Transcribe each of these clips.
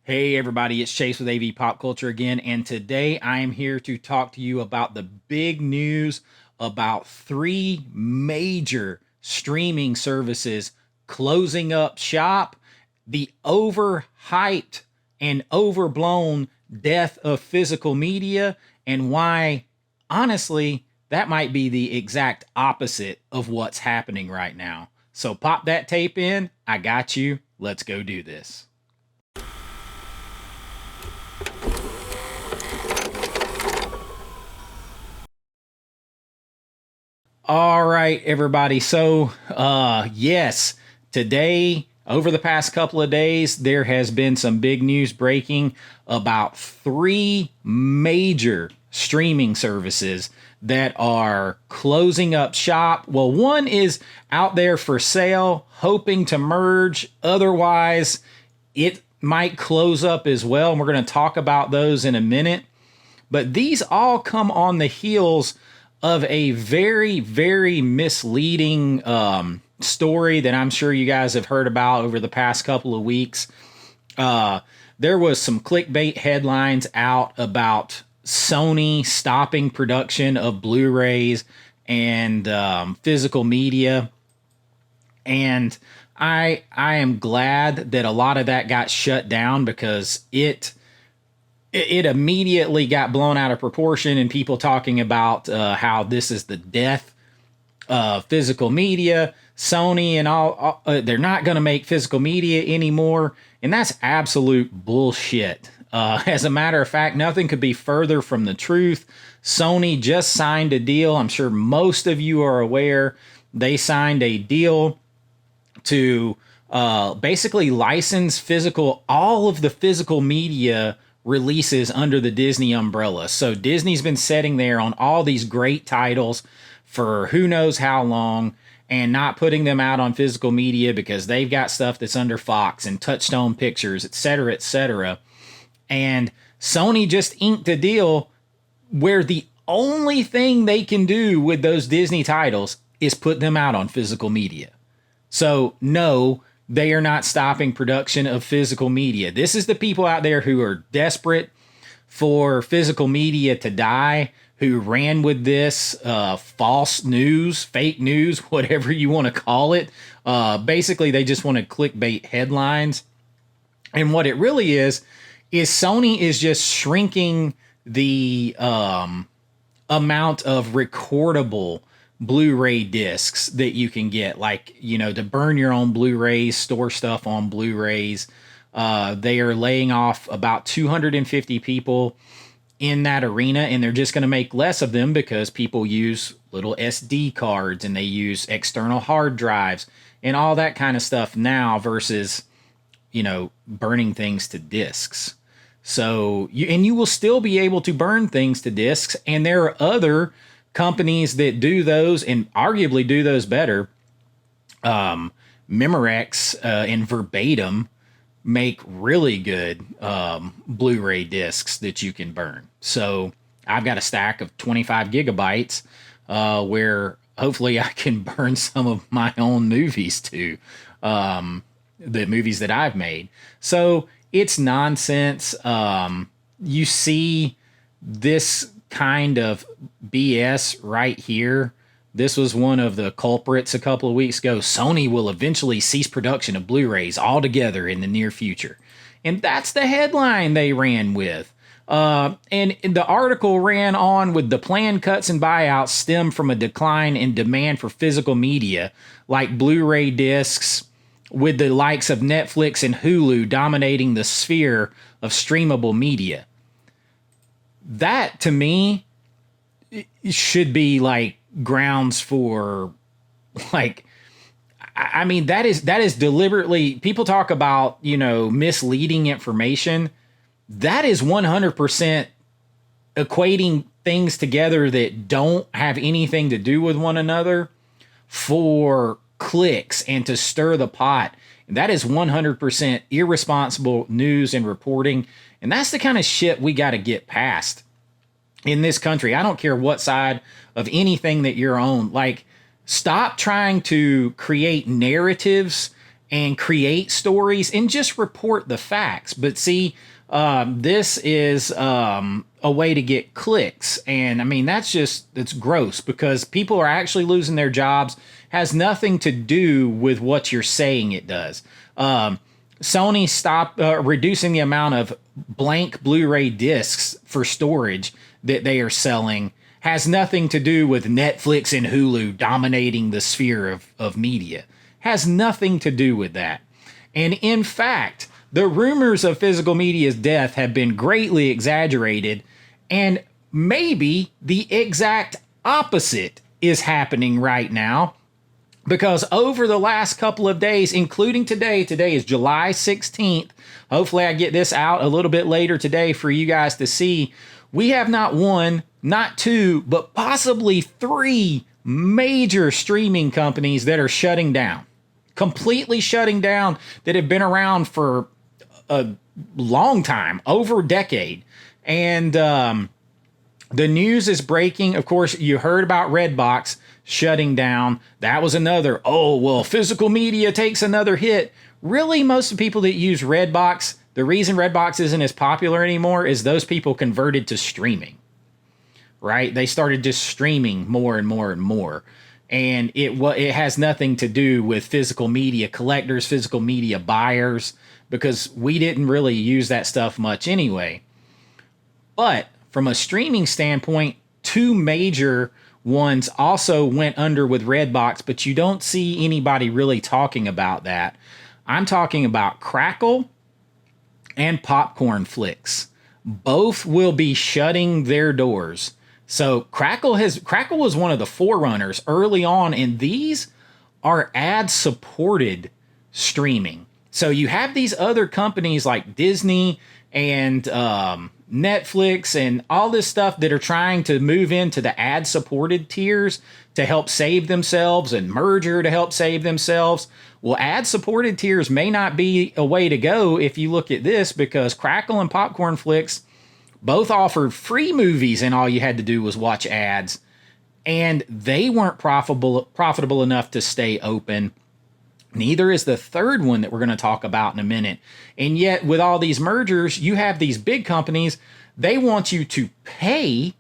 Hey everybody, it's Chase with AV Pop Culture again, and today I am here to talk to you about the big news about three major streaming services closing up shop, the overhyped and overblown death of physical media, and why, honestly, that might be the exact opposite of what's happening right now. So pop that tape in, I got you, let's go do this. All right, everybody. So, yes, today, over the past couple of days, there has been some big news breaking about three major streaming services that are closing up shop. Well, one is out there for sale, hoping to merge. Otherwise, it might close up as well. And we're going to talk about those in a minute. But these all come on the heels of a very, very misleading story that I'm sure you guys have heard about over the past couple of weeks. There was some clickbait headlines out about Sony stopping production of Blu-rays and physical media. And I am glad that a lot of that got shut down because it immediately got blown out of proportion, and people talking about how this is the death of physical media. Sony and all they're not going to make physical media anymore, and that's absolute bullshit. As a matter of fact, nothing could be further from the truth. Sony just signed a deal. I'm sure most of you are aware. They signed a deal to basically license all of the physical media releases under the Disney umbrella. So Disney's been sitting there on all these great titles for who knows how long and not putting them out on physical media because they've got stuff that's under Fox and Touchstone Pictures, et cetera, et cetera. And Sony just inked a deal where the only thing they can do with those Disney titles is put them out on physical media. So no, they are not stopping production of physical media. This is the people out there who are desperate for physical media to die, who ran with this false news, fake news, whatever you want to call it. Basically, they just wanted clickbait headlines. And what it really is Sony is just shrinking the amount of recordable Blu-ray discs that you can get, like, to burn your own Blu-rays, store stuff on Blu-rays. They are laying off about 250 people in that arena, and they're just going to make less of them because people use little SD cards and they use external hard drives and all that kind of stuff now versus, burning things to discs. So you will still be able to burn things to discs, and there are other companies that do those and arguably do those better. Memorex and Verbatim make really good Blu-ray discs that you can burn. So I've got a stack of 25 gigabytes where hopefully I can burn some of my own movies to, the movies that I've made. So it's nonsense. You see this kind of BS right here. This was one of the culprits a couple of weeks ago. Sony will eventually cease production of Blu-rays altogether in the near future. And that's the headline they ran with. And the article ran on with the planned cuts and buyouts stem from a decline in demand for physical media like Blu-ray discs, with the likes of Netflix and Hulu dominating the sphere of streamable media. That, to me, should be like grounds for, like, I mean, that is deliberately, people talk about, misleading information. That is 100% equating things together that don't have anything to do with one another for clicks and to stir the pot. That is 100% irresponsible news and reporting. And that's the kind of shit we got to get past in this country. I don't care what side of anything that you're on. Like, stop trying to create narratives and create stories and just report the facts. But see, this is a way to get clicks. And I mean, that's gross because people are actually losing their jobs. Has nothing to do with what you're saying it does. Sony stopped reducing the amount of blank Blu-ray discs for storage that they are selling. Has nothing to do with Netflix and Hulu dominating the sphere of media. Has nothing to do with that. And in fact, the rumors of physical media's death have been greatly exaggerated, and maybe the exact opposite is happening right now. Because over the last couple of days, including today is July 16th. Hopefully I get this out a little bit later today for you guys to see. We have not one, not two, but possibly three major streaming companies that are shutting down. Completely shutting down, that have been around for a long time, over a decade. And the news is breaking. Of course, you heard about Redbox shutting down. That was another, oh, well, physical media takes another hit. Really, most of the people that use Redbox, the reason Redbox isn't as popular anymore is those people converted to streaming, right? They started just streaming more and more and more. And it has nothing to do with physical media collectors, physical media buyers, because we didn't really use that stuff much anyway. But from a streaming standpoint, two major ones also went under with Redbox, but you don't see anybody really talking about that. I'm talking about Crackle and popcornflix. Both will be shutting their doors. So Crackle was one of the forerunners early on, and these are ad-supported streaming. So you have these other companies like Disney and Netflix and all this stuff that are trying to move into the ad-supported tiers to help save themselves, and Merger to help save themselves. Well, ad-supported tiers may not be a way to go if you look at this, because Crackle and popcornflix both offered free movies and all you had to do was watch ads, and they weren't profitable enough to stay open. Neither is the third one that we're going to talk about in a minute. And yet with all these mergers, you have these big companies, they want you to pay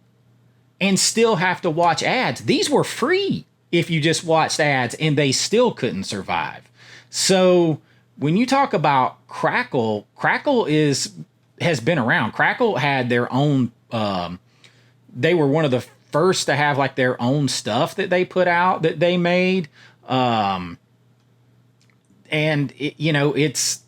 and still have to watch ads. These were free if you just watched ads, and they still couldn't survive. So when you talk about Crackle has been around. Crackle had their own, they were one of the first to have like their own stuff that they put out that they made. And it's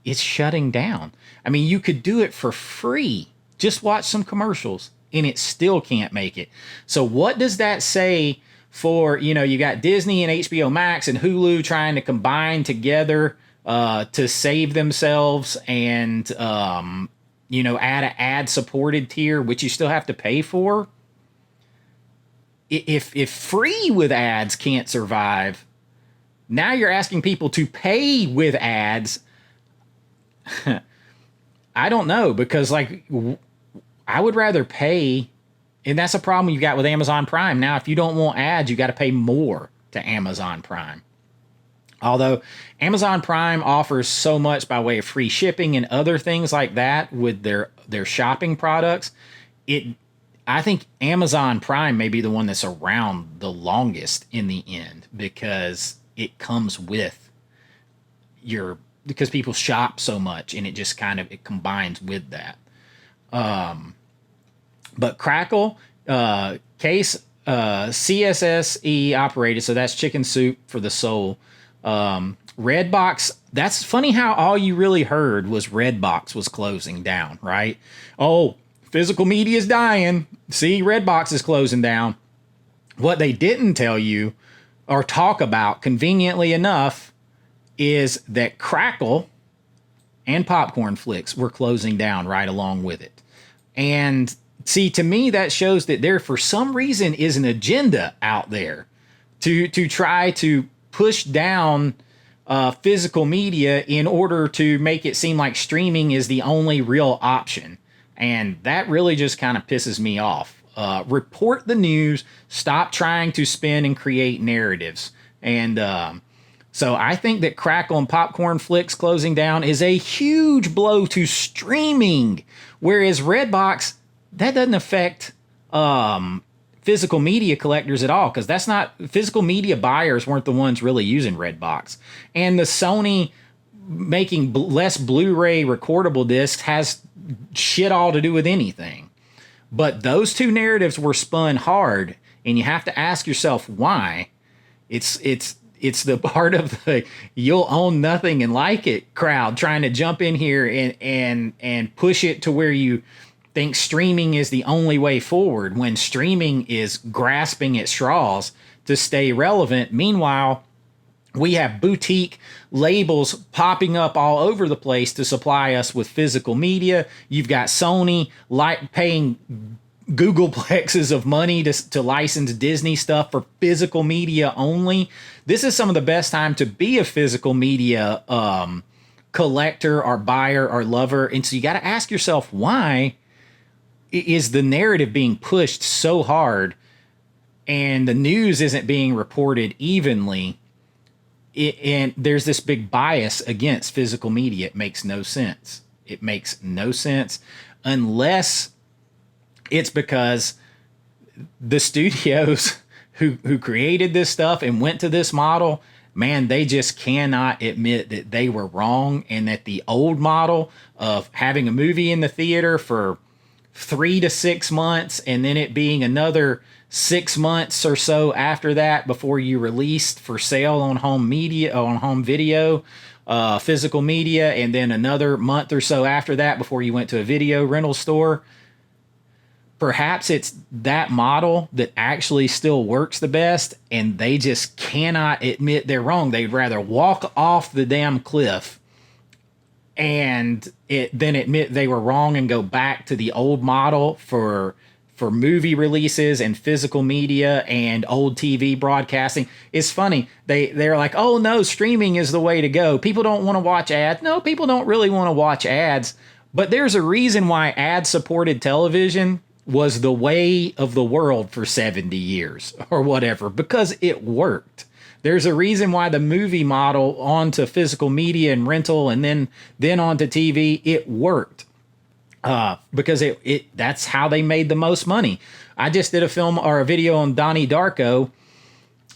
shutting down. I mean, you could do it for free. Just watch some commercials and it still can't make it. So what does that say for, you got Disney and HBO Max and Hulu trying to combine together to save themselves and, add an ad-supported tier, which you still have to pay for. If free with ads can't survive, now you're asking people to pay with ads. I don't know, because I would rather pay, and that's a problem you got with Amazon Prime. Now, if you don't want ads, you got to pay more to Amazon Prime. Although Amazon Prime offers so much by way of free shipping and other things like that with their shopping products, I think Amazon Prime may be the one that's around the longest in the end, because it comes with because people shop so much and it just it combines with that. But Crackle, case CSSE operated, so that's chicken soup for the soul. Redbox, that's funny how all you really heard was Redbox was closing down, right? Oh, physical media is dying. See, Redbox is closing down. What they didn't tell you or talk about, conveniently enough, is that Crackle and popcornflix were closing down right along with it. And see, to me, that shows that there, for some reason, is an agenda out there to try to push down physical media in order to make it seem like streaming is the only real option. And that really just kind of pisses me off. Report the news. Stop trying to spin and create narratives. And So I think that Crackle and popcornflix closing down is a huge blow to streaming, whereas Redbox, that doesn't affect physical media collectors at all, because that's not, physical media buyers weren't the ones really using Redbox. And the Sony making less Blu-ray recordable discs has shit all to do with anything. But those two narratives were spun hard, and you have to ask yourself why. It's the part of the you'll own nothing and like it crowd trying to jump in here and push it to where you think streaming is the only way forward, when streaming is grasping at straws to stay relevant. Meanwhile, we have boutique labels popping up all over the place to supply us with physical media. You've got Sony paying Googleplexes of money to license Disney stuff for physical media only. This is some of the best time to be a physical media collector or buyer or lover. And so you got to ask yourself, why is the narrative being pushed so hard and the news isn't being reported evenly? And there's this big bias against physical media. It makes no sense. It makes no sense unless it's because the studios who created this stuff and went to this model, man, they just cannot admit that they were wrong, and that the old model of having a movie in the theater for 3 to 6 months and then it being another 6 months or so after that before you released for sale on home media, on home video, physical media, and then another month or so after that before you went to a video rental store. Perhaps it's that model that actually still works the best, and they just cannot admit they're wrong. They'd rather walk off the damn cliff and then admit they were wrong and go back to the old model for movie releases and physical media and old TV broadcasting. It's funny. They're like, oh no, streaming is the way to go. People don't want to watch ads. No, people don't really want to watch ads. But there's a reason why ad-supported television was the way of the world for 70 years or whatever, because it worked. There's a reason why the movie model onto physical media and rental and then onto TV, it worked. Because that's how they made the most money. I just did a film or a video on Donnie Darko.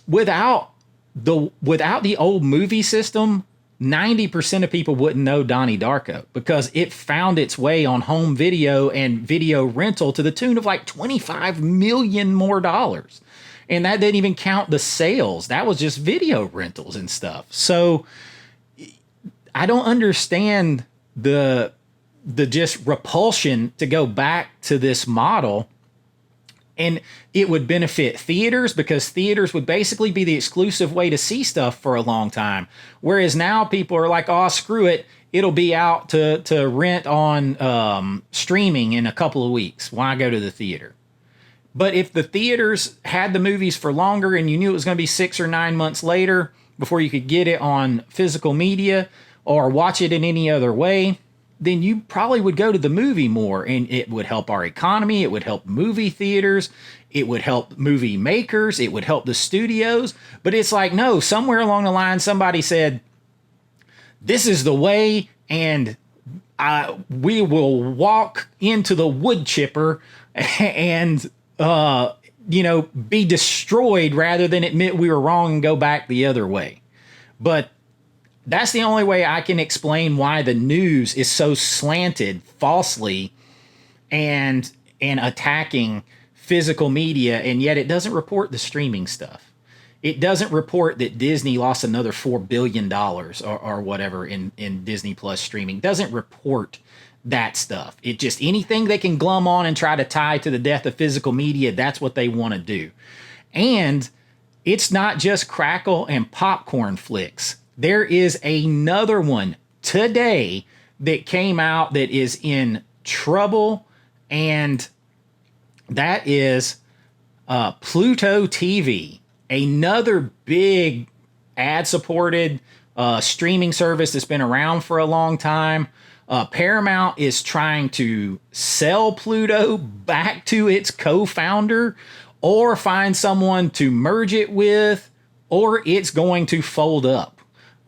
Without the old movie system, 90% of people wouldn't know Donnie Darko, because it found its way on home video and video rental to the tune of like $25 million more dollars. And that didn't even count the sales. That was just video rentals and stuff. So I don't understand the just repulsion to go back to this model. And it would benefit theaters, because theaters would basically be the exclusive way to see stuff for a long time. Whereas now people are like, oh, screw it. It'll be out to rent on streaming in a couple of weeks. Why go to the theater? But if the theaters had the movies for longer and you knew it was going to be 6 or 9 months later before you could get it on physical media or watch it in any other way, then you probably would go to the movie more, and it would help our economy. It would help movie theaters. It would help movie makers. It would help the studios. But it's like, no, somewhere along the line, somebody said, this is the way, and we will walk into the wood chipper and, be destroyed rather than admit we were wrong and go back the other way. But that's the only way I can explain why the news is so slanted falsely and attacking physical media, and yet it doesn't report the streaming stuff. It doesn't report that Disney lost another $4 billion or whatever in Disney Plus streaming. It doesn't report that stuff. It just, anything they can glum on and try to tie to the death of physical media, that's what they want to do. And it's not just Crackle and popcornflix. There is another one today that came out that is in trouble, and that is Pluto TV, another big ad-supported streaming service that's been around for a long time. Paramount is trying to sell Pluto back to its co-founder, or find someone to merge it with, or it's going to fold up.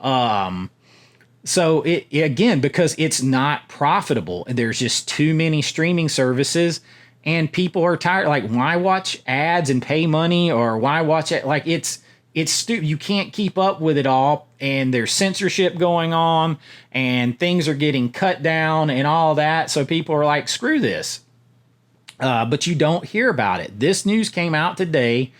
So again, because it's not profitable, there's just too many streaming services, and people are tired. Like, why watch ads and pay money, or why watch it? Like, it's stupid. You can't keep up with it all, and there's censorship going on, and things are getting cut down and all that. So people are like, screw this. But you don't hear about it. This news came out today.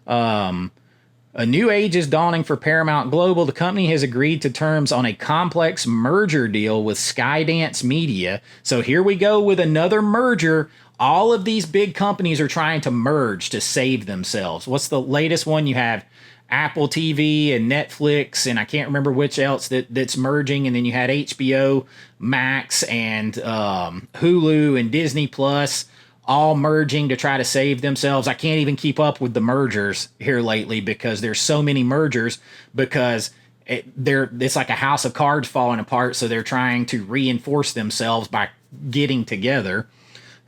A new age is dawning for Paramount Global. The company has agreed to terms on a complex merger deal with Skydance Media. So here we go with another merger. All of these big companies are trying to merge to save themselves. What's the latest one? You have Apple TV and Netflix, and I can't remember which else that's merging. And then you had HBO Max and Hulu and Disney Plus, all merging to try to save themselves. I can't even keep up with the mergers here lately because there's so many mergers, because it's like a house of cards falling apart. So they're trying to reinforce themselves by getting together.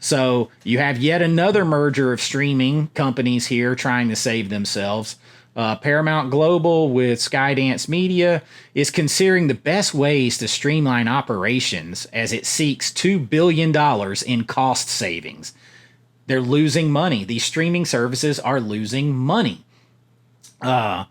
So you have yet another merger of streaming companies here trying to save themselves. Paramount Global with Skydance Media is considering the best ways to streamline operations as it seeks $2 billion in cost savings. They're losing money. These streaming services are losing money. The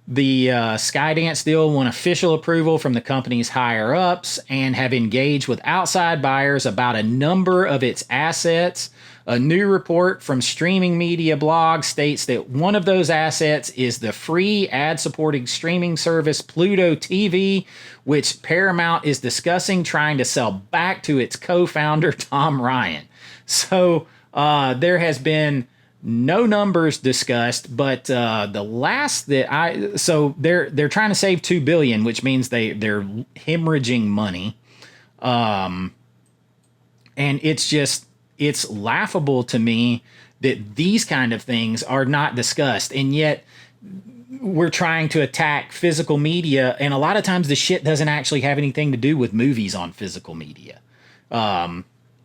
Skydance deal won official approval from the company's higher ups and have engaged with outside buyers about a number of its assets. A new report from Streaming Media Blog states that one of those assets is the free ad-supported streaming service Pluto TV, which Paramount is discussing trying to sell back to its co-founder Tom Ryan. So there has been no numbers discussed, but the last that they're trying to save $2 billion, which means they're hemorrhaging money, and it's laughable to me that these kind of things are not discussed, and yet we're trying to attack physical media, and a lot of times the shit doesn't actually have anything to do with movies on physical media.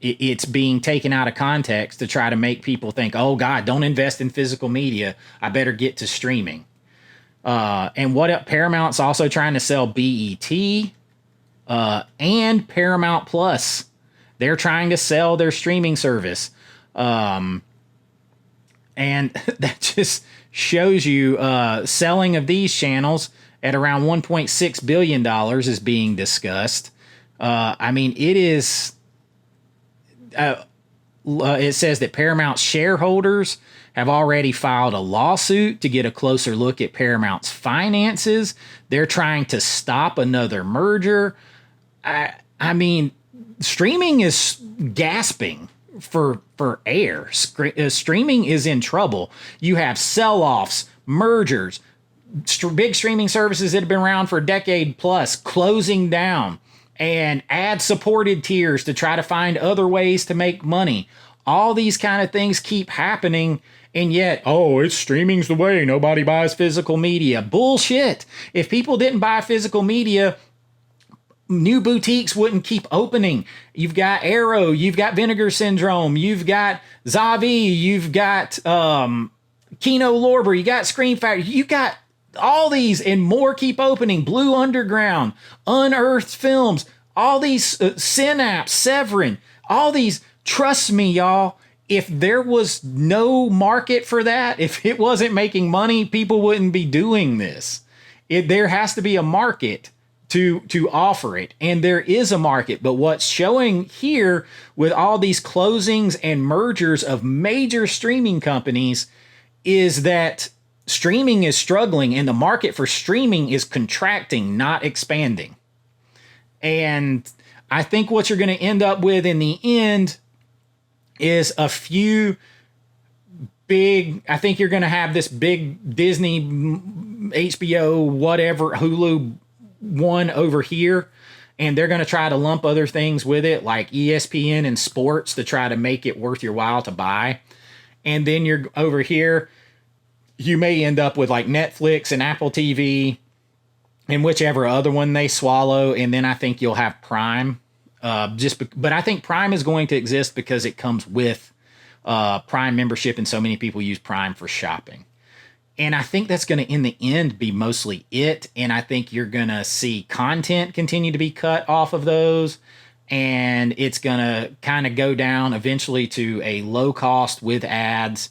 It's being taken out of context to try to make people think, oh God, don't invest in physical media, I better get to streaming. And Paramount's also trying to sell BET and Paramount Plus. They're trying to sell their streaming service. And that just shows you selling of these channels at around $1.6 billion is being discussed. I mean, it is... it says that Paramount shareholders have already filed a lawsuit to get a closer look at Paramount's finances. They're trying to stop another merger. I mean, streaming is gasping for air. Streaming is in trouble. You have sell-offs, mergers, big streaming services that have been around for a decade plus closing down, and ad-supported tiers to try to find other ways to make money. All these kind of things keep happening, and yet, it's streaming's the way. Nobody buys physical media. Bullshit. If people didn't buy physical media, new boutiques wouldn't keep opening. You've got Arrow, you've got Vinegar Syndrome, you've got Zavi, you've got Kino Lorber, you got Scream Factory, you got all these and more keep opening. Blue Underground, Unearthed Films, all these Synapse, Severin, all these. Trust me, y'all, if there was no market for that, if it wasn't making money, people wouldn't be doing this. There has to be a market to offer it, and there is a market. But what's showing here with all these closings and mergers of major streaming companies is that streaming is struggling, and the market for streaming is contracting, not expanding. And I think what you're going to end up with in the end is a few big, I think you're going to have this big Disney, HBO, whatever, Hulu one over here, and they're going to try to lump other things with it, like ESPN and sports, to try to make it worth your while to buy. And then you're over here, you may end up with like Netflix and Apple TV and whichever other one they swallow. And then I think you'll have Prime. But I think Prime is going to exist because it comes with Prime membership, and so many people use Prime for shopping. And I think that's going to, in the end, be mostly it. And I think you're going to see content continue to be cut off of those. And it's going to kind of go down eventually to a low cost with ads.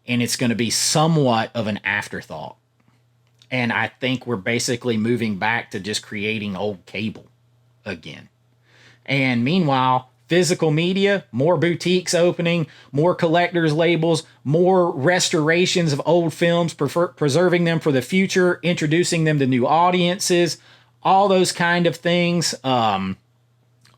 And it's going to be somewhat of an afterthought. And I think we're basically moving back to just creating old cable again. And meanwhile, physical media, more boutiques opening, more collectors labels, more restorations of old films, preserving them for the future, introducing them to new audiences, all those kind of things.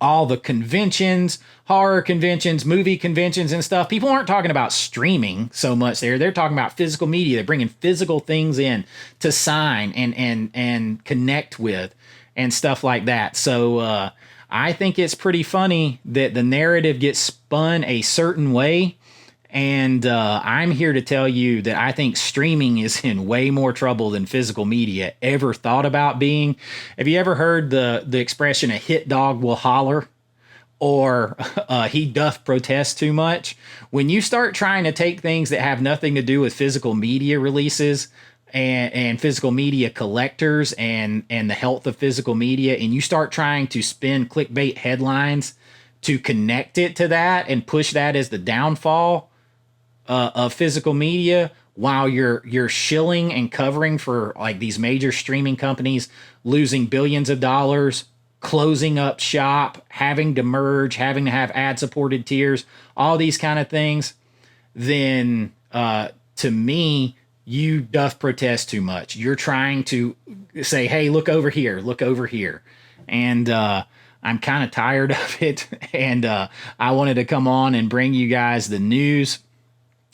All the conventions, horror conventions, movie conventions and stuff. People aren't talking about streaming so much there. They're talking about physical media. They're bringing physical things in to sign and connect with and stuff like that. So, I think it's pretty funny that the narrative gets spun a certain way. And I'm here to tell you that I think streaming is in way more trouble than physical media ever thought about being. Have you ever heard the expression, a hit dog will holler? Or he doth protest too much? When you start trying to take things that have nothing to do with physical media releases and physical media collectors and the health of physical media, and you start trying to spin clickbait headlines to connect it to that and push that as the downfall of physical media, while you're shilling and covering for like these major streaming companies losing billions of dollars, closing up shop, having to merge, having to have ad-supported tiers, all these kind of things, then to me, you doth protest too much. You're trying to say, hey, look over here, look over here. And I'm kind of tired of it. And I wanted to come on and bring you guys the news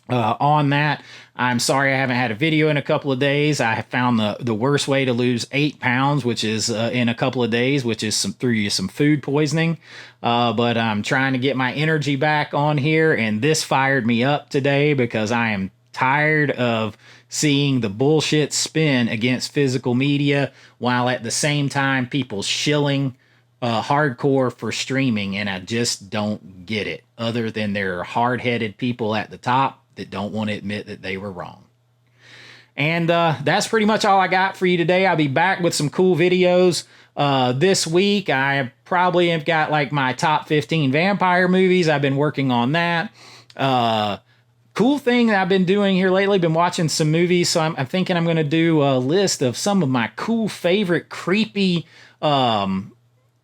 on that. I'm sorry I haven't had a video in a couple of days. I found the worst way to lose 8 pounds, which is in a couple of days, which is through some food poisoning. But I'm trying to get my energy back on here. And this fired me up today because I am tired of seeing the bullshit spin against physical media while at the same time people shilling hardcore for streaming. And I just don't get it, other than there are hard-headed people at the top that don't want to admit that they were wrong. And that's pretty much all I got for you today. I'll be back with some cool videos this week. I probably have got like my top 15 vampire movies. I've been working on that. Cool thing that I've been doing here lately, been watching some movies, so I'm thinking I'm going to do a list of some of my cool favorite creepy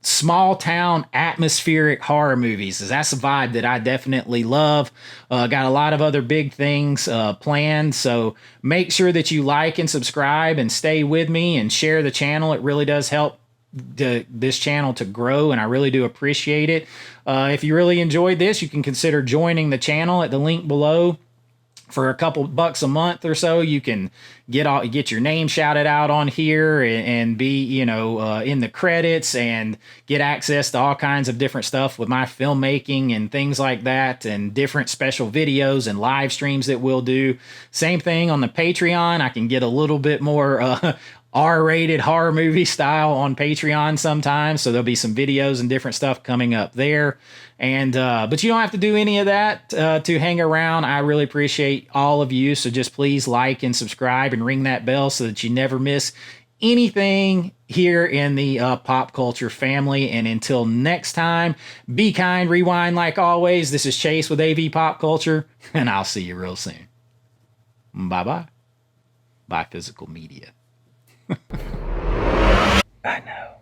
small town atmospheric horror movies. That's a vibe that I definitely love. Got a lot of other big things planned, so make sure that you like and subscribe and stay with me and share the channel. It really does help this channel to grow, and I really do appreciate it. If you really enjoyed this, you can consider joining the channel at the link below. For a couple bucks a month or so, you can get your name shouted out on here and be, in the credits and get access to all kinds of different stuff with my filmmaking and things like that, and different special videos and live streams that we'll do. Same thing on the Patreon. I can get a little bit more R-rated horror movie style on Patreon sometimes, so there'll be some videos and different stuff coming up there. And but you don't have to do any of that to hang around. I really appreciate all of you, so just please like and subscribe and ring that bell so that you never miss anything here in the pop culture family. And until next time, be kind, rewind like always. This is Chase with AV Pop Culture, and I'll see you real soon. Bye-bye. Bye, physical media. I know.